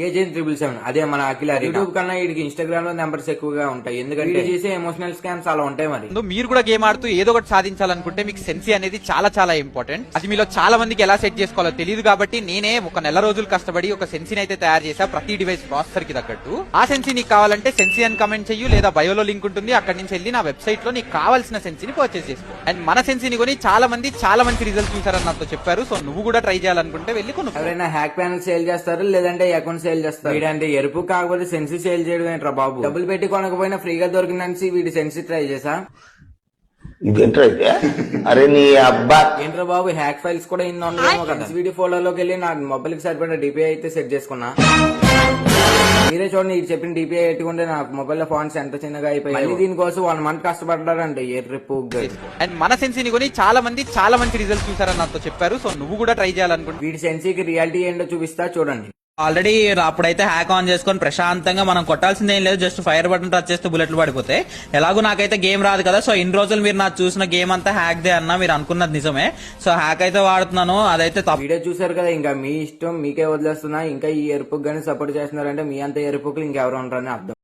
Agent 777 అదే మన అఖిల YouTube కన్నా వీడికి ఇన్స్టాగ్రామ్ లో నెంబర్స్ ఎక్కువగా ఉంటాయి, ఎందుకంటే చేసే ఎమోషనల్ స్కామ్స్ అలా ఉంటాయి. మరి మీరు కూడా గేమ్ ఆడుతూ ఏదో ఒకటి సాధించాలనుకుంటే మీకు సెన్సీ అనేది చాలా చాలా ఇంపార్టెంట్. అది మీలో చాలా మందికి ఎలా సెట్ చేసుకోవాలో తెలియదు కాబట్టి నేనే ఒక నెల రోజులు కష్టపడి ఒక సెన్సీని అయితే తయారు చేసా, ప్రతి డివైస్ ప్రాసెసర్ కి తగ్గట్టు. ఆ సెన్సీ నీకు కావాలంటే సెన్సీ అని కమెంట్ చెయ్యు, లేదా బయోలో లింక్ ఉంటుంది, అక్కడి నుంచి వెళ్ళి నా వెబ్సైట్ లో నీకు కావాల్సిన సెన్సీని పర్చేస్ చేసుకో. అండ్ మన సెన్సీని కొని చాలా మంచి రిజల్ట్ చూసారని నాతో చెప్పారు. సో నువ్వు కూడా ట్రై చేయాలనుకుంటే వెళ్ళి కొను. ఎవరైనా హ్యాక్ ప్యానల్ సేల్ చేస్తారు, లేదంటే అకౌంట్ సేల్ చేస్తారు. వీడంటే ఎరుపు కాకపోతే సెన్సీ సేల్ చేయడం ఏంట్రా బాబు. డబ్బులు పెట్టి కొనకపోయినా ఫ్రీగా దొరికిందని వీడి సెన్సీ ట్రై చేసా. ఇదేంటైతే అరే నీ అబ్బా ఏంట్రా బాబు, హ్యాక్ ఫైల్స్ కూడా ఇన్ని ఉండేమో కదా. వీడియో ఫోటోలోకి వెళ్ళి నా మొబైల్ కి సరిపడిన డిపిఐ అయితే సెట్ చేసుకున్నా. మీరే చూడండి, ఇది చెప్పిన డిపిఐ పెట్టుకుంటే నా మొబైల్ లో ఫాంట్స్ ఎంత చిన్నగా అయిపోయాయి. దీనికోసం 1 month కష్టపడ్డారంటే ఎర్రిపు. అండ్ మన సెన్సీని కొని చాలా మంచి రిజల్ట్ చూసారని నాతో చెప్పారు. సో నువ్వు కూడా ట్రై చేయాలనుకుంటే వీడి సెన్సీకి రియాలిటీ ఏంటో చూపిస్తా చూడండి. ఆల్రెడీ అప్పుడైతే హ్యాక్ ఆన్ చేసుకొని ప్రశాంతంగా మనం కొట్టాల్సింది ఏం లేదు, జస్ట్ ఫైర్ బటన్ టచ్ చేస్తే బుల్లెట్లు పడిపోతాయి. ఎలాగో నాకైతే గేమ్ రాదు కదా, సో ఇన్ని రోజులు మీరు నాకు చూసిన గేమ్ అంతా హ్యాక్ దే అన్న మీరు అనుకున్నది నిజమే. సో హ్యాక్ అయితే వాడుతున్నాను, అదైతే వీడియో చూసారు కదా, ఇంకా మీ ఇష్టం, మీకే వదిలేస్తున్నా. ఇంకా ఈ ఎరుపుకి గానీ సపోర్ట్ చేస్తున్నారంటే మీ అంత ఎరుపుకులు ఇంకెవరు ఉంటారని అర్థం.